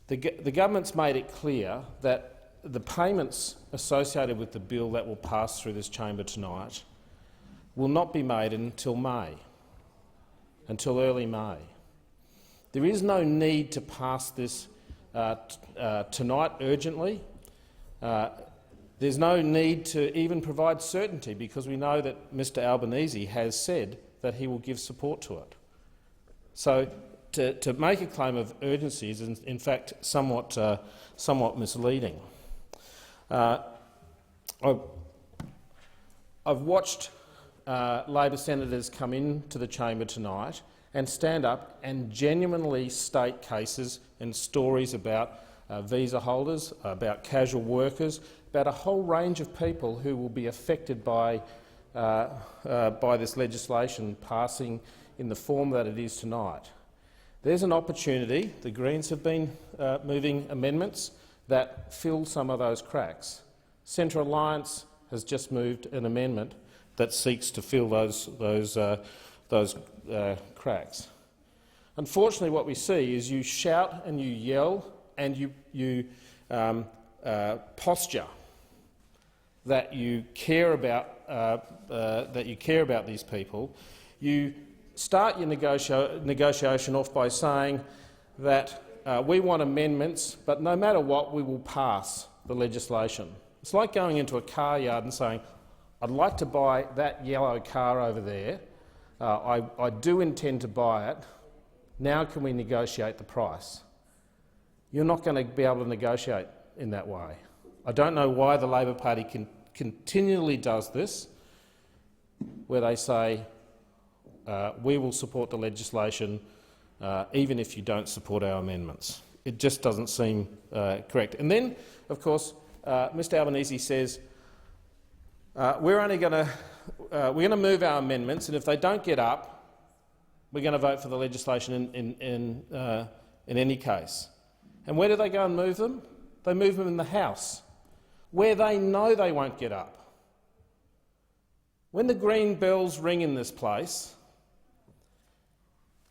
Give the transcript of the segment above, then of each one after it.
The government's made it clear that the payments associated with the bill that will pass through this chamber tonight will not be made until May, until early May. There is no need to pass this tonight urgently. There's no need to even provide certainty because we know that Mr Albanese has said that he will give support to it. So to make a claim of urgency is in fact somewhat misleading. I've watched Labor senators come into the chamber tonight and stand up and genuinely state cases and stories about visa holders, about casual workers, about a whole range of people who will be affected by this legislation passing in the form that it is tonight. There's an opportunity. The Greens have been moving amendments that fill some of those cracks. Centre Alliance has just moved an amendment that seeks to fill those cracks. Unfortunately, what we see is you shout and you yell and you posture that you care about these people. You start your negotiation off by saying that we want amendments, but no matter what, we will pass the legislation. It's like going into a car yard and saying, I'd like to buy that yellow car over there. I do intend to buy it. Now can we negotiate the price? You're not going to be able to negotiate in that way. I don't know why the Labor Party continually does this, where they say, we will support the legislation even if you don't support our amendments. It just doesn't seem correct. And then, of course, Mr Albanese says, we're going to move our amendments, and if they don't get up, we're going to vote for the legislation in any case. And where do they go and move them? They move them in the House, where they know they won't get up. When the green bells ring in this place,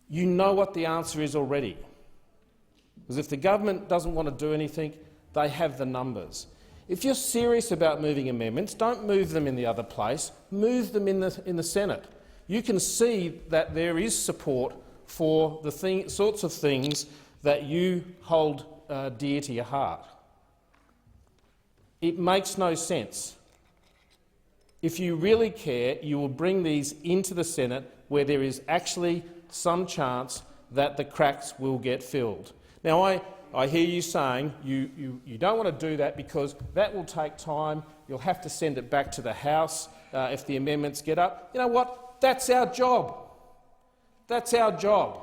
you know what the answer is already. Because if the government doesn't want to do anything, they have the numbers. If you're serious about moving amendments, don't move them in the other place, move them in the Senate. You can see that there is support for the sorts of things that you hold dear to your heart. It makes no sense. If you really care, you will bring these into the Senate where there is actually some chance that the cracks will get filled. Now, I hear you saying you don't want to do that because that will take time. You'll have to send it back to the House if the amendments get up. You know what? That's our job. That's our job.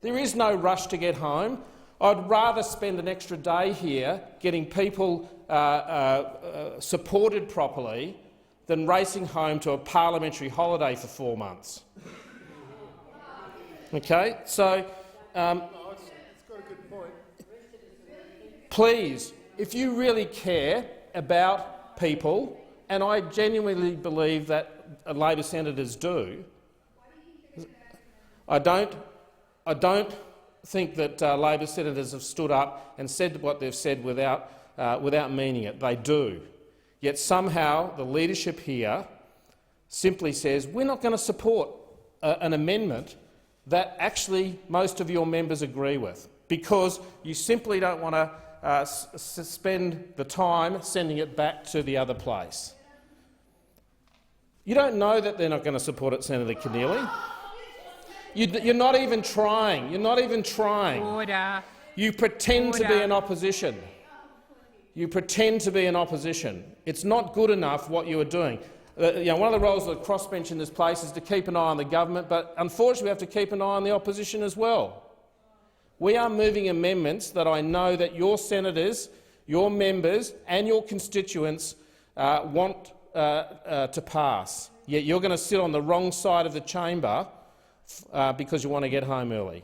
There is no rush to get home. I'd rather spend an extra day here getting people supported properly than racing home to a parliamentary holiday for 4 months. Okay, so please, if you really care about people, and I genuinely believe that Labor senators do, I don't think that Labor senators have stood up and said what they've said without meaning it. They do. Yet somehow the leadership here simply says, we're not going to support an amendment that actually most of your members agree with, because you simply don't want to spend the time sending it back to the other place. You don't know that they're not going to support it, Senator Keneally. You're not even trying. You're not even trying. Order. You pretend to be in opposition. You pretend to be in opposition. It's not good enough what you are doing. One of the roles of the crossbench in this place is to keep an eye on the government, but unfortunately we have to keep an eye on the opposition as well. We are moving amendments that I know that your senators, your members and your constituents want to pass, yet you're going to sit on the wrong side of the chamber because you want to get home early.